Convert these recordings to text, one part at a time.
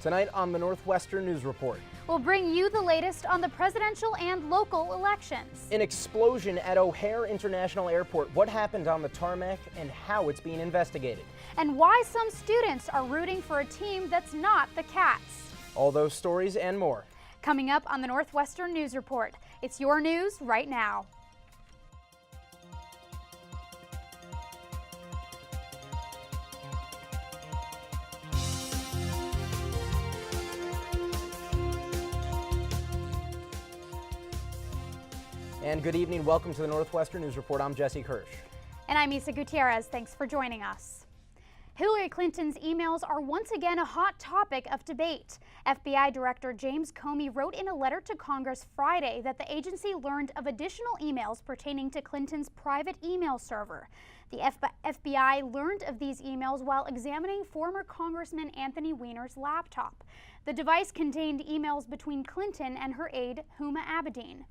Tonight on the Northwestern News Report. We'll bring you the latest on the presidential and local elections. An explosion at O'Hare International Airport. What happened on the tarmac and how it's being investigated. And why some students are rooting for a team that's not the Cats. All those stories and more. Coming up on the Northwestern News Report. It's your news right now. And good evening. Welcome to the Northwestern News Report. I'm Jesse Kirsch. And I'm Isa Gutierrez. Thanks for joining us. Hillary Clinton's emails are once again a hot topic of debate. FBI Director James Comey wrote in a letter to Congress Friday that the agency learned of additional emails pertaining to Clinton's private email server. The FBI learned of these emails while examining former Congressman Anthony Weiner's laptop. The device contained emails between Clinton and her aide, Huma Abedin.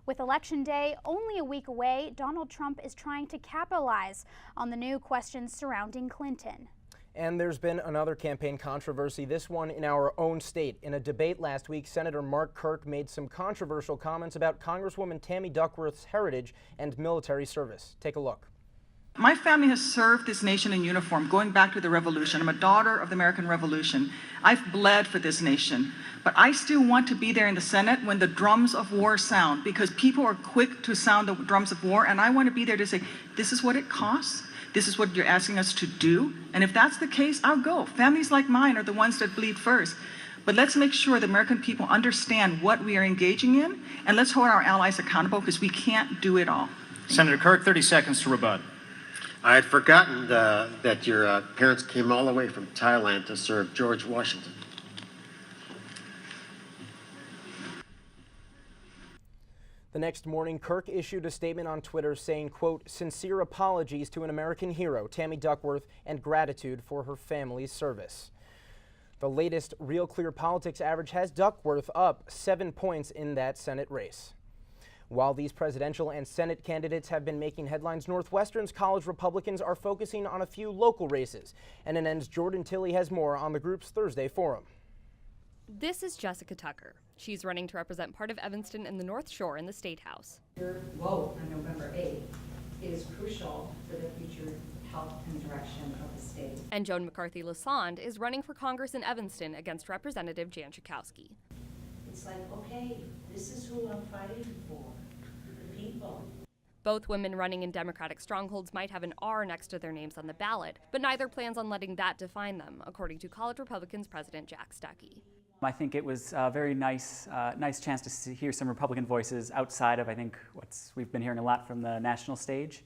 With Election Day only a week away, Donald Trump is trying to capitalize on the new questions surrounding Clinton. And there's been another campaign controversy, this one in our own state. In a debate last week, Senator Mark Kirk made some controversial comments about Congresswoman Tammy Duckworth's heritage and military service. Take a look. My family has served this nation in uniform going back to the Revolution. I'm a daughter of the American Revolution. I've bled for this nation. But I still want to be there in the Senate when the drums of war sound, because people are quick to sound the drums of war, and I want to be there to say, this is what it costs. This is what you're asking us to do. And if that's the case, I'll go. Families like mine are the ones that bleed first. But let's make sure the American people understand what we are engaging in, and let's hold our allies accountable, because we can't do it all. Senator Kirk, 30 seconds to rebut. I had forgotten that your parents came all the way from Thailand to serve George Washington. The next morning, Kirk issued a statement on Twitter saying, quote, "Sincere apologies to an American hero, Tammy Duckworth, and gratitude for her family's service." The latest Real Clear Politics average has Duckworth up 7 points in that Senate race. While these presidential and Senate candidates have been making headlines, Northwestern's college Republicans are focusing on a few local races. NNN's Jordan Tilley has more on the group's Thursday forum. This is Jessica Tucker. She's running to represent part of Evanston and the North Shore in the State House. Your vote on November 8th is crucial for the future health and direction of the state. And Joan McCarthy-Lassonde is running for Congress in Evanston against Representative Jan Schakowsky. It's like, okay, this is who I'm fighting for, the people. Both women running in Democratic strongholds might have an R next to their names on the ballot, but neither plans on letting that define them, according to College Republicans President Jack Stuckey. I think it was a very nice chance to hear some Republican voices outside of, I think, we've been hearing a lot from the national stage.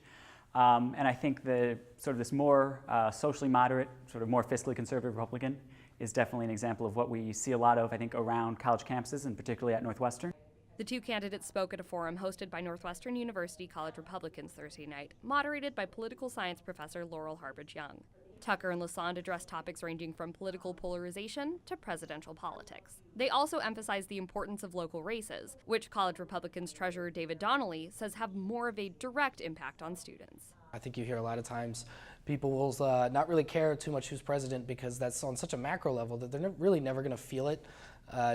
And I think the sort of this more socially moderate, sort of more fiscally conservative Republican is definitely an example of what we see a lot of, I think, around college campuses and particularly at Northwestern. The two candidates spoke at a forum hosted by Northwestern University College Republicans Thursday night, moderated by political science professor Laurel Harbridge Young. Tucker and Lassonde addressed topics ranging from political polarization to presidential politics. They also emphasized the importance of local races, which College Republicans Treasurer David Donnelly says have more of a direct impact on students. I think you hear a lot of times people will not really care too much who's president because that's on such a macro level that they're really never going to feel it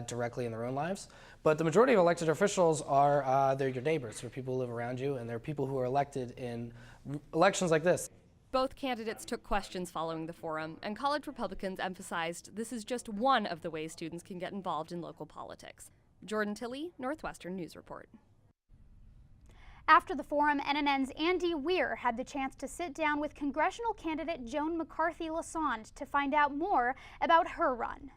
directly in their own lives. But the majority of elected officials are they're your neighbors, they're people who live around you, and they're people who are elected in elections like this. Both candidates took questions following the forum, and college Republicans emphasized this is just one of the ways students can get involved in local politics. Jordan Tilley, Northwestern News Report. After the forum, NNN's Andy Weir had the chance to sit down with congressional candidate Joan McCarthy-Lassonde to find out more about her run.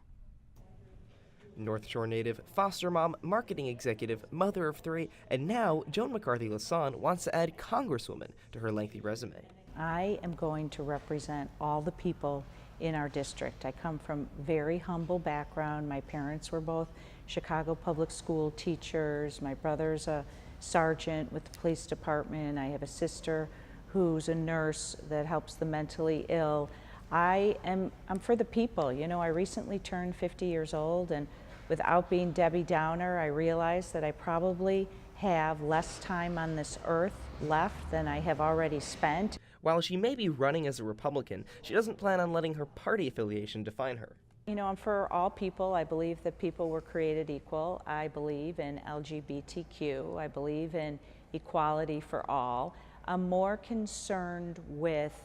North Shore native, foster mom, marketing executive, mother of three, and now Joan McCarthy-Lassonde wants to add Congresswoman to her lengthy resume. I am going to represent all the people in our district. I come from very humble background. My parents were both Chicago public school teachers. My brother's a sergeant with the police department. I have a sister who's a nurse that helps the mentally ill. I'm for the people. You know, I recently turned 50 years old, and without being Debbie Downer, I realized that I probably have less time on this earth left than I have already spent. While she may be running as a Republican, she doesn't plan on letting her party affiliation define her. You know, I'm for all people. I believe that people were created equal. I believe in LGBTQ. I believe in equality for all. I'm more concerned with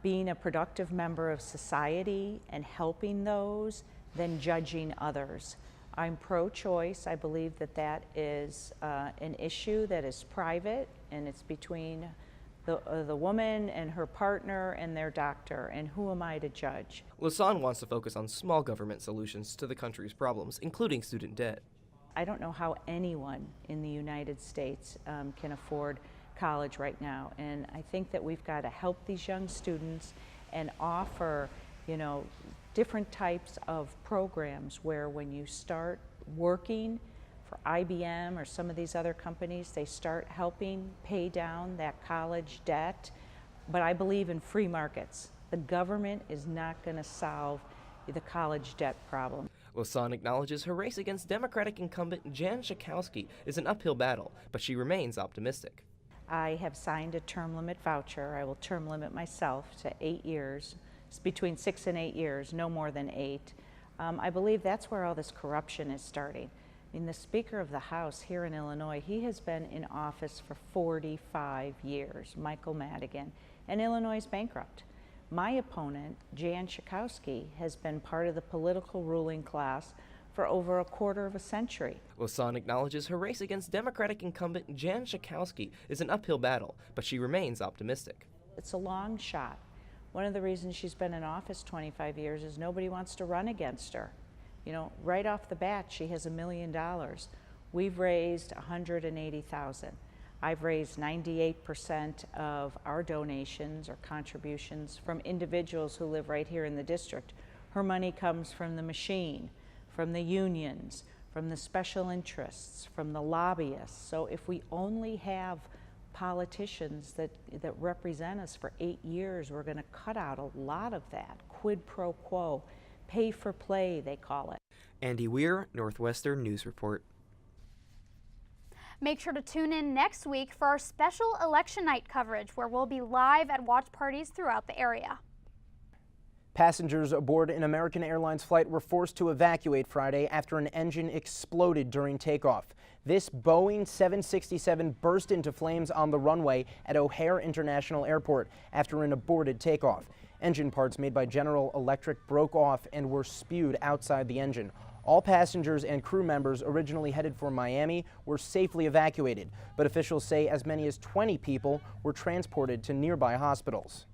being a productive member of society and helping those than judging others. I'm pro-choice. I believe that that is an issue that is private, and it's between the woman and her partner and their doctor, and who am I to judge? Lasan wants to focus on small government solutions to the country's problems, including student debt. I don't know how anyone in the United States can afford college right now, and I think that we've got to help these young students and offer, you know, different types of programs where when you start working for IBM or some of these other companies, they start helping pay down that college debt. But I believe in free markets. The government is not going to solve the college debt problem. Lasan acknowledges her race against Democratic incumbent Jan Schakowsky is an uphill battle, but she remains optimistic. I have signed a term limit voucher. I will term limit myself to 8 years. It's between 6 and 8 years, no more than 8. I believe that's where all this corruption is starting. I mean, the Speaker of the House here in Illinois, he has been in office for 45 years, Michael Madigan, and Illinois is bankrupt. My opponent, Jan Schakowsky, has been part of the political ruling class for over a quarter of a century. Lasan acknowledges her race against Democratic incumbent Jan Schakowsky is an uphill battle, but she remains optimistic. It's a long shot. One of the reasons she's been in office 25 years is nobody wants to run against her. You know, right off the bat, she has $1 million. We've raised $180,000. I've raised 98% of our donations or contributions from individuals who live right here in the district. Her money comes from the machine, from the unions, from the special interests, from the lobbyists. So if we only have politicians that represent us for 8 years, we're going to cut out a lot of that. Quid pro quo, pay for play, they call it. Andy Weir, Northwestern News Report. Make sure to tune in next week for our special election night coverage, where we'll be live at watch parties throughout the area. Passengers aboard an American Airlines flight were forced to evacuate Friday after an engine exploded during takeoff. This Boeing 767 burst into flames on the runway at O'Hare International Airport after an aborted takeoff. Engine parts made by General Electric broke off and were spewed outside the engine. All passengers and crew members originally headed for Miami were safely evacuated, but officials say as many as 20 people were transported to nearby hospitals.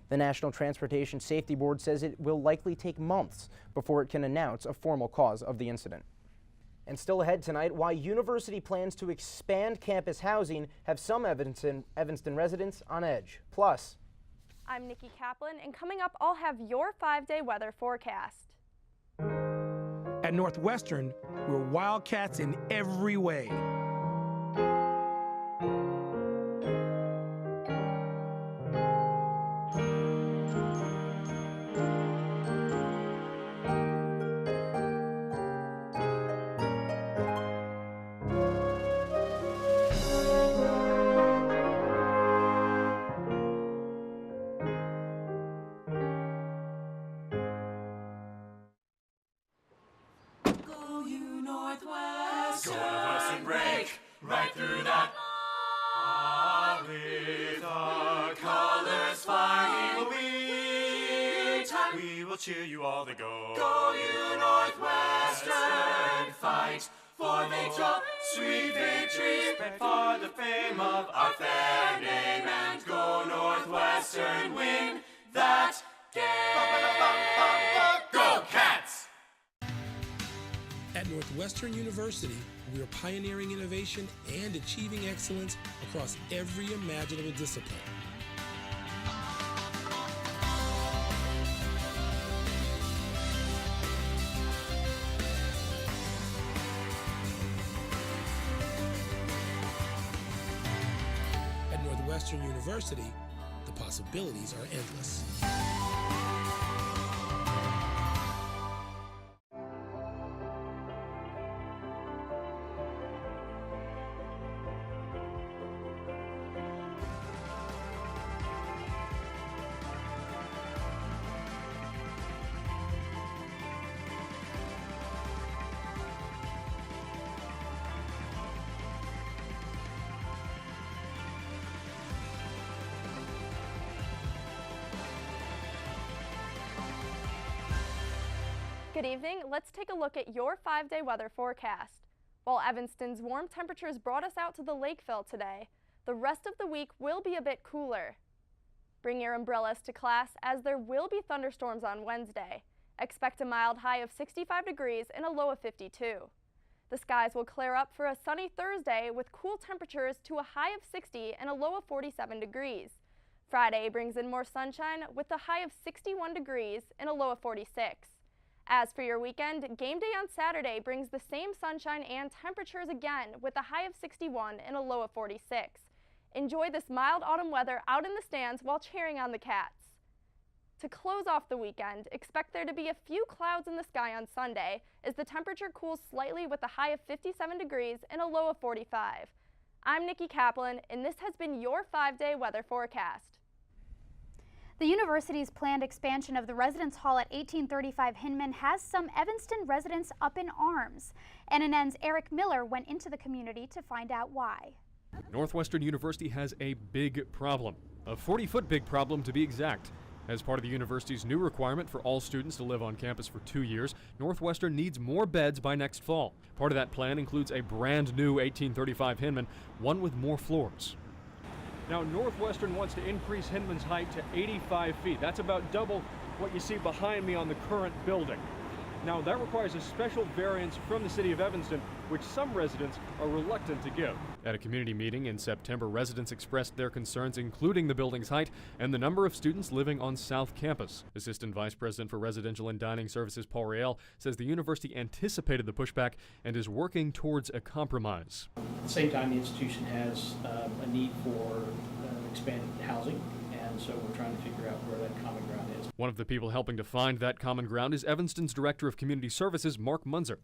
The National Transportation Safety Board says it will likely take months before it can announce a formal cause of the incident. And still ahead tonight, why university plans to expand campus housing have some Evanston residents on edge. Plus, I'm Nikki Kaplan, and coming up, I'll have your 5-day weather forecast. At Northwestern, we're Wildcats in every way. Northwestern break right through that. With our colors flying, we will cheer you all to go. Go you Northwestern, fight for victory, sweet victory, for the fame of our fair name, and go Northwestern, win that game. Go Cats! At Northwestern University, we are pioneering innovation and achieving excellence across every imaginable discipline. At Northwestern University, the possibilities are endless. Good evening. Let's take a look at your 5-day weather forecast. While Evanston's warm temperatures brought us out to the Lakeville today, the rest of the week will be a bit cooler. Bring your umbrellas to class as there will be thunderstorms on Wednesday. Expect a mild high of 65 degrees and a low of 52. The skies will clear up for a sunny Thursday with cool temperatures to a high of 60 and a low of 47 degrees. Friday brings in more sunshine with a high of 61 degrees and a low of 46. As for your weekend, game day on Saturday brings the same sunshine and temperatures again with a high of 61 and a low of 46. Enjoy this mild autumn weather out in the stands while cheering on the Cats. To close off the weekend, expect there to be a few clouds in the sky on Sunday as the temperature cools slightly with a high of 57 degrees and a low of 45. I'm Nikki Kaplan, and this has been your 5-day weather forecast. The university's planned expansion of the residence hall at 1835 Hinman has some Evanston residents up in arms. NNN's Eric Miller went into the community to find out why. Northwestern University has a big problem, a 40-foot big problem to be exact. As part of the university's new requirement for all students to live on campus for 2 years, Northwestern needs more beds by next fall. Part of that plan includes a brand new 1835 Hinman, one with more floors. Now, Northwestern wants to increase Hinman's height to 85 feet. That's about double what you see behind me on the current building. Now, that requires a special variance from the city of Evanston, which some residents are reluctant to give. At a community meeting in September, residents expressed their concerns, including the building's height and the number of students living on South Campus. Assistant Vice President for Residential and Dining Services Paul Rael says the university anticipated the pushback and is working towards a compromise. At the same time, the institution has a need for expanded housing, and so we're trying to figure out where that common ground is. One of the people helping to find that common ground is Evanston's Director of Community Services, Mark Munzer.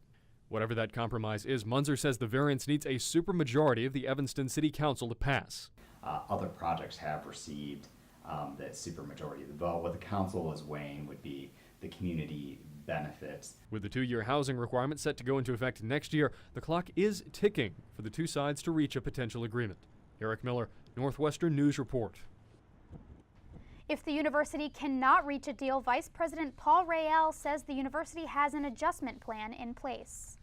Whatever that compromise is, Munzer says the variance needs a supermajority of the Evanston City Council to pass. Other projects have received that supermajority of the vote. What the council is weighing would be the community benefits. With the 2-year housing requirement set to go into effect next year, the clock is ticking for the two sides to reach a potential agreement. Eric Miller, Northwestern News Report. If the university cannot reach a deal, Vice President Paul Rael says the university has an adjustment plan in place.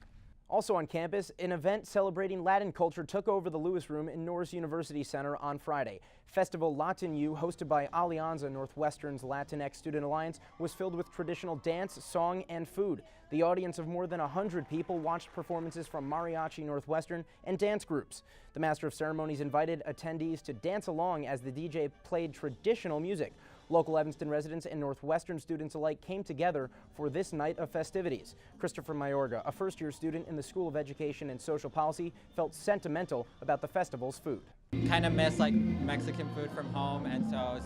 Also on campus, an event celebrating Latin culture took over the Lewis Room in Norris University Center on Friday. Festival Latin U, hosted by Alianza, Northwestern's Latinx Student Alliance, was filled with traditional dance, song, and food. The audience of more than 100 people watched performances from Mariachi Northwestern and dance groups. The Master of Ceremonies invited attendees to dance along as the DJ played traditional music. Local Evanston residents and Northwestern students alike came together for this night of festivities. Christopher Mayorga, a first-year student in the School of Education and Social Policy, felt sentimental about the festival's food. Kind of miss like Mexican food from home, and so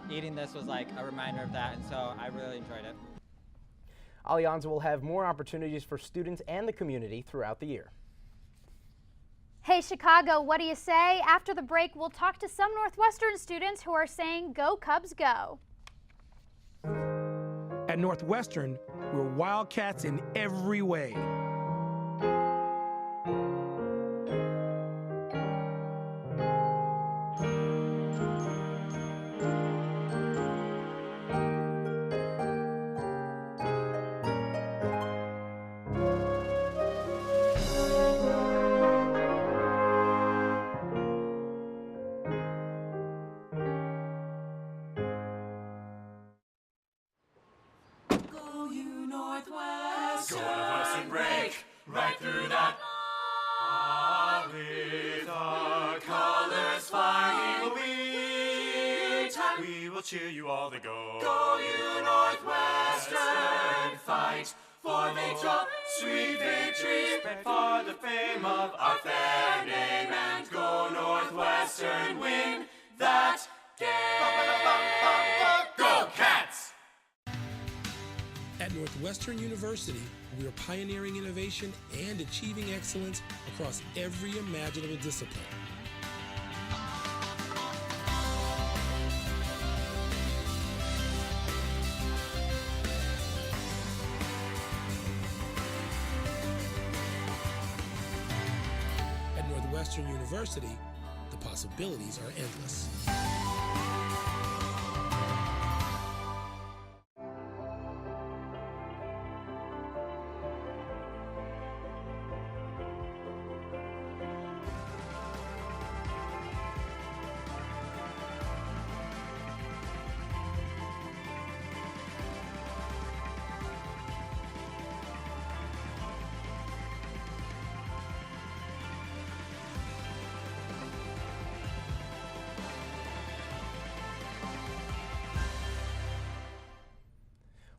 eating this was like a reminder of that, and so I really enjoyed it. Alianza will have more opportunities for students and the community throughout the year. Hey Chicago, what do you say? After the break, we'll talk to some Northwestern students who are saying, "Go Cubs, go." At Northwestern, we're Wildcats in every way. Go Northwestern, break right through that. With our colors flying, we will cheer you all the go. Go you Northwestern, fight for victory, sweet victory, spread for the fame of our fair name, and go Northwestern, win that game. Go Cats! At Northwestern University, we are pioneering innovation and achieving excellence across every imaginable discipline. At Northwestern University, the possibilities are endless.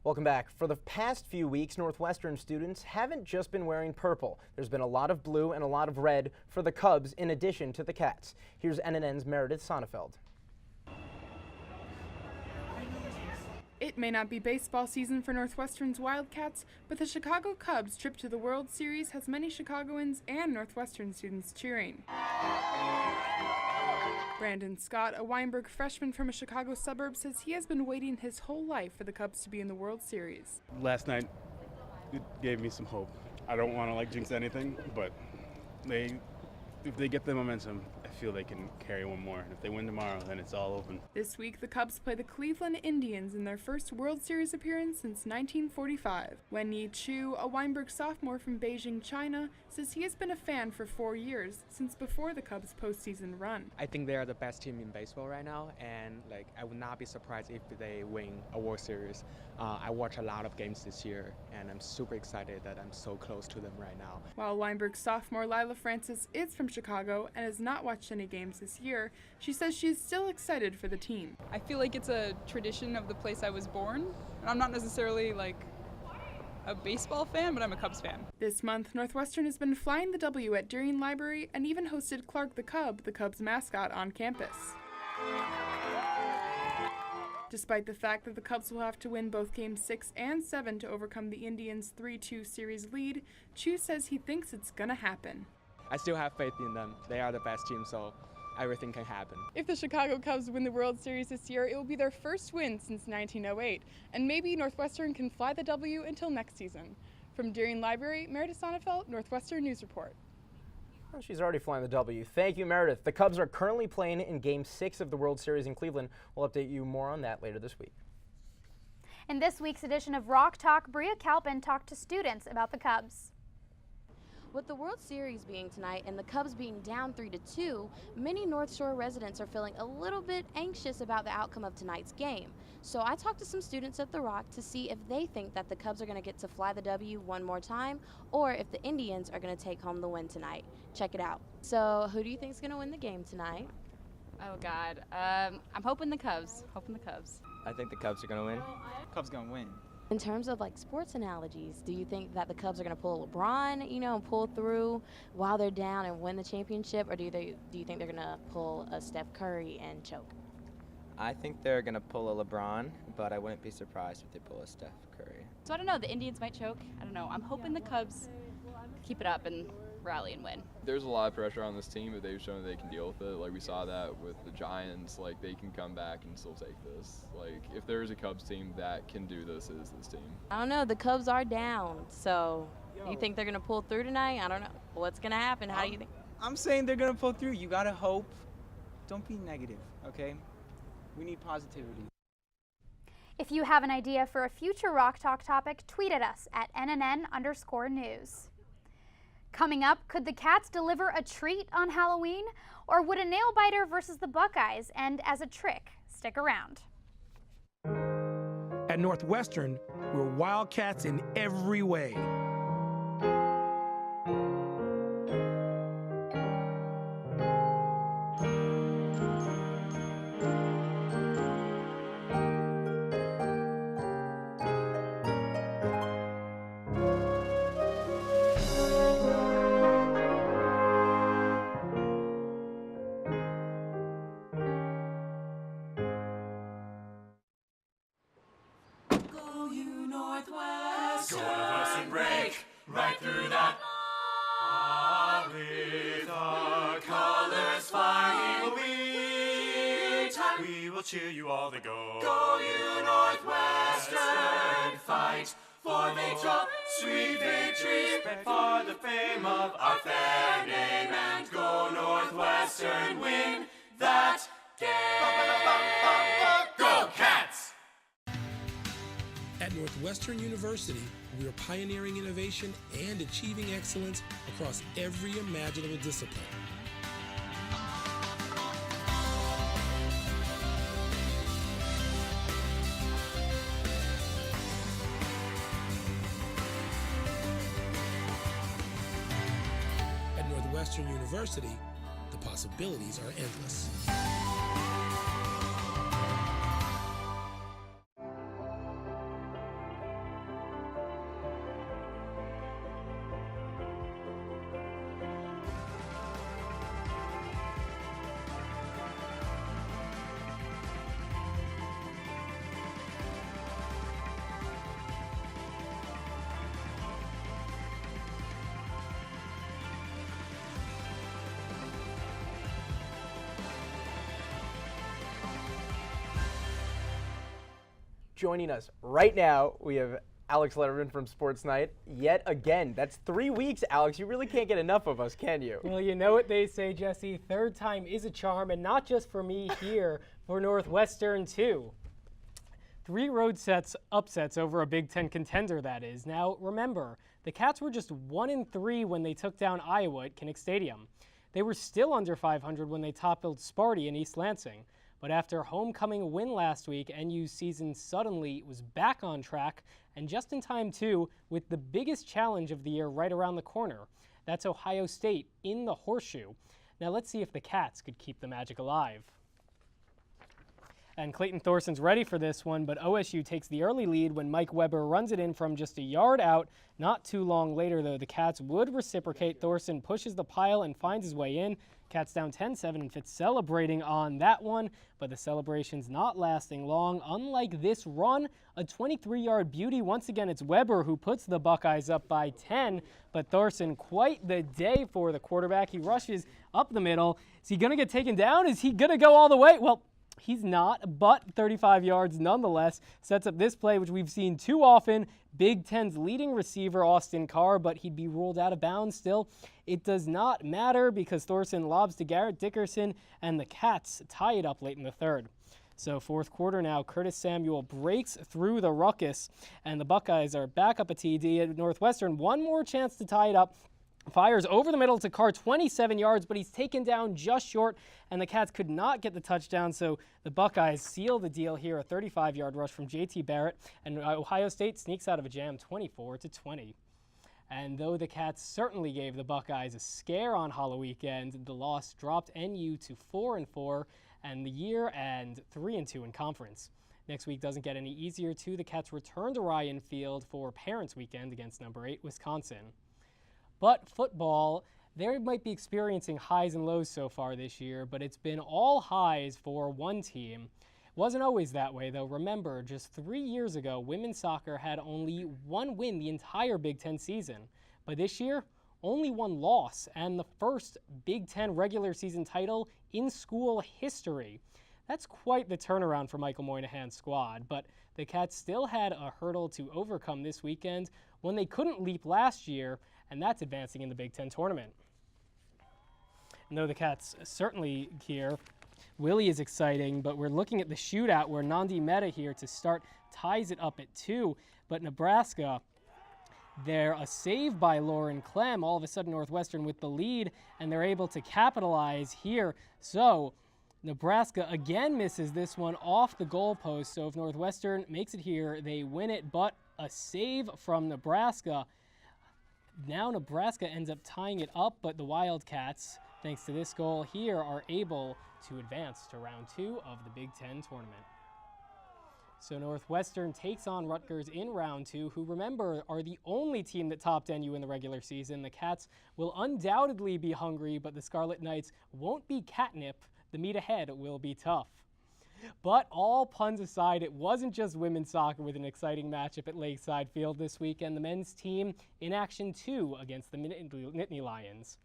Welcome back. For the past few weeks, Northwestern students haven't just been wearing purple. There's been a lot of blue and a lot of red for the Cubs in addition to the Cats. Here's NNN's Meredith Sonnefeld. It may not be baseball season for Northwestern's Wildcats, but the Chicago Cubs' trip to the World Series has many Chicagoans and Northwestern students cheering. Brandon Scott, a Weinberg freshman from a Chicago suburb, says he has been waiting his whole life for the Cubs to be in the World Series. Last night, it gave me some hope. I don't want to jinx anything, but if they get the momentum, I feel they can carry one more. And if they win tomorrow, then it's all open. This week, the Cubs play the Cleveland Indians in their first World Series appearance since 1945. Wen Yi Chu, a Weinberg sophomore from Beijing, China, says he has been a fan for 4 years, since before the Cubs' postseason run. I think they are the best team in baseball right now, and I would not be surprised if they win a World Series. I watch a lot of games this year, and I'm super excited that I'm so close to them right now. While Weinberg sophomore Lila Francis is from Chicago and has not watched any games this year, she says she is still excited for the team. I feel like it's a tradition of the place I was born, and I'm not necessarily a baseball fan, but I'm a Cubs fan. This month, Northwestern has been flying the W at Darien Library and even hosted Clark the Cub, the Cubs mascot, on campus. Despite the fact that the Cubs will have to win both Games 6 and 7 to overcome the Indians' 3-2 series lead, Chu says he thinks it's gonna happen. I still have faith in them. They are the best team, so everything can happen. If the Chicago Cubs win the World Series this year, it will be their first win since 1908, and maybe Northwestern can fly the W until next season. From Darien Library, Meredith Sonnefeld, Northwestern News Report. Well, she's already flying the W. Thank you, Meredith. The Cubs are currently playing in Game 6 of the World Series in Cleveland. We'll update you more on that later this week. In this week's edition of Rock Talk, Bria Kalpin talked to students about the Cubs. With the World Series being tonight and the Cubs being down 3-2, many North Shore residents are feeling a little bit anxious about the outcome of tonight's game. So I talked to some students at the Rock to see if they think that the Cubs are going to get to fly the W one more time, or if the Indians are going to take home the win tonight. Check it out. So who do you think is going to win the game tonight? Oh God, I'm hoping the Cubs. I think the Cubs are going to win. Cubs gonna win. In terms of sports analogies, do you think that the Cubs are going to pull LeBron, and pull through while they're down and win the championship, or do you think they're going to pull a Steph Curry and choke? I think they're going to pull a LeBron, but I wouldn't be surprised if they pull a Steph Curry. So I don't know, the Indians might choke. I don't know. I'm hoping the Cubs keep it up and rally and win. There's a lot of pressure on this team, but they've shown that they can deal with it. We saw that with the Giants. They can come back and still take this. If there's a Cubs team that can do this, it is this team. I don't know. The Cubs are down, so you think they're going to pull through tonight? I don't know. What's going to happen? How do you think? I'm saying they're going to pull through. You got to hope. Don't be negative, okay? We need positivity. If you have an idea for a future Rock Talk topic, tweet at us at NNN_news. Coming up, could the Cats deliver a treat on Halloween? Or would a nail-biter versus the Buckeyes end as a trick? Stick around. At Northwestern, we're Wildcats in every way. Northwestern break right through that. With our colors flying, we will cheer you all to go. Go you Northwestern, fight for victory, sweet victory, spread for the fame of our fair name, and go Northwestern, win that game. Go Cats! At Northwestern University, we are pioneering innovation and achieving excellence across every imaginable discipline. At Northwestern University, the possibilities are endless. Joining us right now, we have Alex Letterman from Sports Night. Yet again, that's 3 weeks, Alex. You really can't get enough of us, can you? Well, you know what they say, Jesse. Third time is a charm, and not just for me here, for Northwestern too. 3 road upsets over a Big Ten contender, that is. Now, remember, the Cats were just 1-3 when they took down Iowa at Kinnick Stadium. They were still under 500 when they toppled Sparty in East Lansing. But after a homecoming win last week, NU's season suddenly was back on track, and just in time, too, with the biggest challenge of the year right around the corner. That's Ohio State in the Horseshoe. Now let's see if the Cats could keep the magic alive. And Clayton Thorson's ready for this one, but OSU takes the early lead when Mike Weber runs it in from just a yard out. Not too long later, though, the Cats would reciprocate. Thorson pushes the pile and finds his way in. Cats down 10-7, and Fitz celebrating on that one, but the celebration's not lasting long. Unlike this run, a 23-yard beauty. Once again, it's Weber who puts the Buckeyes up by 10, but Thorson, quite the day for the quarterback. He rushes up the middle. Is he going to get taken down? Is he going to go all the way? Well, he's not, but 35 yards nonetheless sets up this play, which we've seen too often. Big Ten's leading receiver, Austin Carr, but he'd be ruled out of bounds still. It does not matter because Thorson lobs to Garrett Dickerson, and the Cats tie it up late in the third. So fourth quarter now, Curtis Samuel breaks through the ruckus, and the Buckeyes are back up a TD at Northwestern. One more chance to tie it up. Fires over the middle to Carr, 27 yards, but he's taken down just short, and the Cats could not get the touchdown, so the Buckeyes seal the deal here. A 35-yard rush from J.T. Barrett, and Ohio State sneaks out of a jam 24-20. And though the Cats certainly gave the Buckeyes a scare on Hollow Weekend, the loss dropped NU to 4-4 and the year and 3-2 in conference. Next week doesn't get any easier, too. The Cats return to Ryan Field for Parents Weekend against number 8, Wisconsin. But football, they might be experiencing highs and lows so far this year, but it's been all highs for one team. Wasn't always that way, though. Remember, just 3 years ago, women's soccer had only one win the entire Big Ten season. But this year, only one loss, and the first Big Ten regular season title in school history. That's quite the turnaround for Michael Moynihan's squad, but the Cats still had a hurdle to overcome this weekend when they couldn't leap last year, and that's advancing in the Big Ten tournament. And though the Cats certainly here, Willie is exciting, but we're looking at the shootout where Nandi Mehta here to start ties it up at 2, but Nebraska, they're a save by Lauren Clem. All of a sudden Northwestern with the lead, and they're able to capitalize here. So Nebraska again misses this one off the goalpost, so if Northwestern makes it here, they win it, but a save from Nebraska. Now Nebraska ends up tying it up, but the Wildcats, thanks to this goal here, are able to advance to round 2 of the Big Ten tournament. So Northwestern takes on Rutgers in round 2, who, remember, are the only team that topped NU in the regular season. The Cats will undoubtedly be hungry, but the Scarlet Knights won't be catnip. The meet ahead will be tough. But all puns aside, it wasn't just women's soccer with an exciting matchup at Lakeside Field this weekend. The men's team in action too against the Nittany Lions.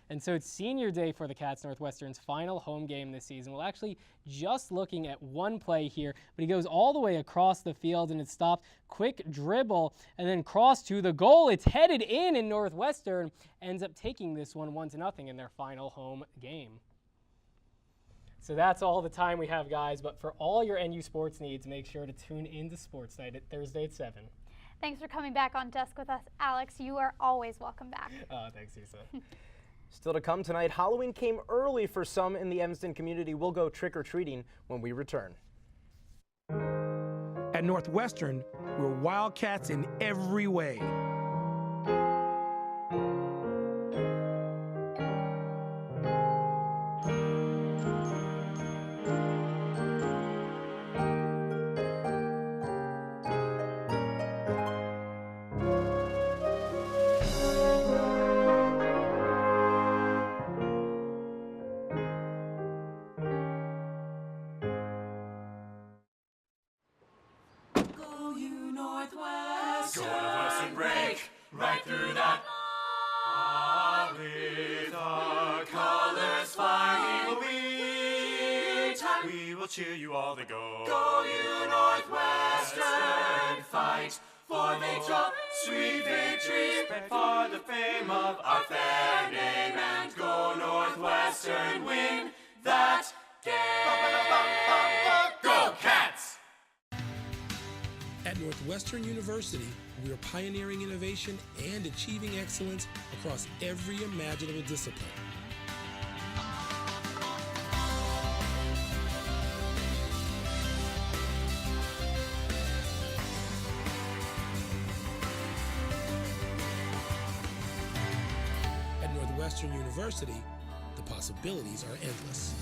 And so it's senior day for the Cats, Northwestern's final home game this season. We're actually just looking at one play here, but he goes all the way across the field and it's stopped. Quick dribble and then cross to the goal. It's headed in, and Northwestern ends up taking this one 1-0 in their final home game. So that's all the time we have, guys. But for all your NU sports needs, make sure to tune in to Sports Night at Thursday at 7. Thanks for coming back on desk with us, Alex. You are always welcome back. Thanks, Lisa. Still to come tonight, Halloween came early for some in the Evanston community. We'll go trick-or-treating when we return. At Northwestern, we're Wildcats in every way. Go Northwestern, break right through that. With our colors flying, we will cheer you all the go. Go you Northwestern, fight for victory, sweet victory, spread for the fame of our fair name, and go Northwestern, win that game. Go Cats! At Northwestern University, we are pioneering innovation and achieving excellence across every imaginable discipline. At Northwestern University, the possibilities are endless.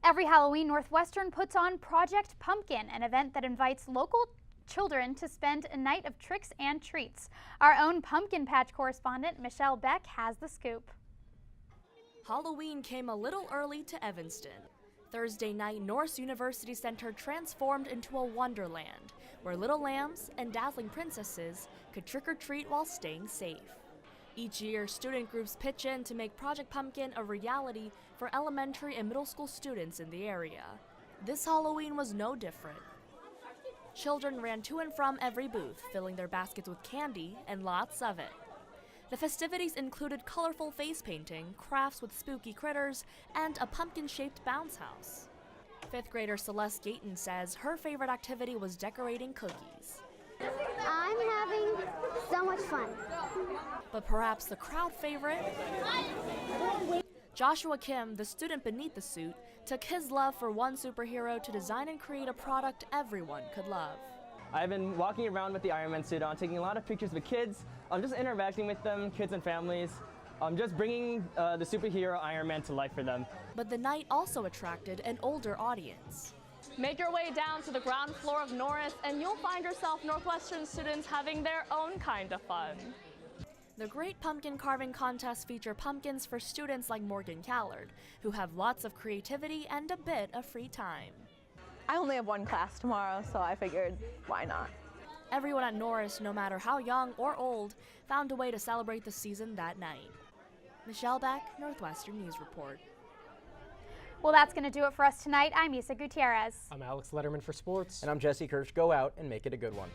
Every Halloween, Northwestern puts on Project Pumpkin, an event that invites local children to spend a night of tricks and treats. Our own pumpkin patch correspondent, Michelle Beck, has the scoop. Halloween came a little early to Evanston. Thursday night, Norris University Center transformed into a wonderland, where little lambs and dazzling princesses could trick-or-treat while staying safe. Each year, student groups pitch in to make Project Pumpkin a reality for elementary and middle school students in the area. This Halloween was no different. Children ran to and from every booth, filling their baskets with candy and lots of it. The festivities included colorful face painting, crafts with spooky critters, and a pumpkin-shaped bounce house. Fifth grader Celeste Gayton says her favorite activity was decorating cookies. I'm having so much fun. But perhaps the crowd favorite? Joshua Kim, the student beneath the suit, took his love for one superhero to design and create a product everyone could love. I've been walking around with the Iron Man suit on, taking a lot of pictures with kids. I'm just interacting with them, kids and families. I'm just bringing the superhero Iron Man to life for them. But the night also attracted an older audience. Make your way down to the ground floor of Norris and you'll find yourself Northwestern students having their own kind of fun. The Great Pumpkin Carving Contests feature pumpkins for students like Morgan Callard, who have lots of creativity and a bit of free time. I only have one class tomorrow, so I figured, why not? Everyone at Norris, no matter how young or old, found a way to celebrate the season that night. Michelle Beck, Northwestern News Report. Well, that's going to do it for us tonight. I'm Isa Gutierrez. I'm Alex Letterman for sports. And I'm Jesse Kirsch. Go out and make it a good one.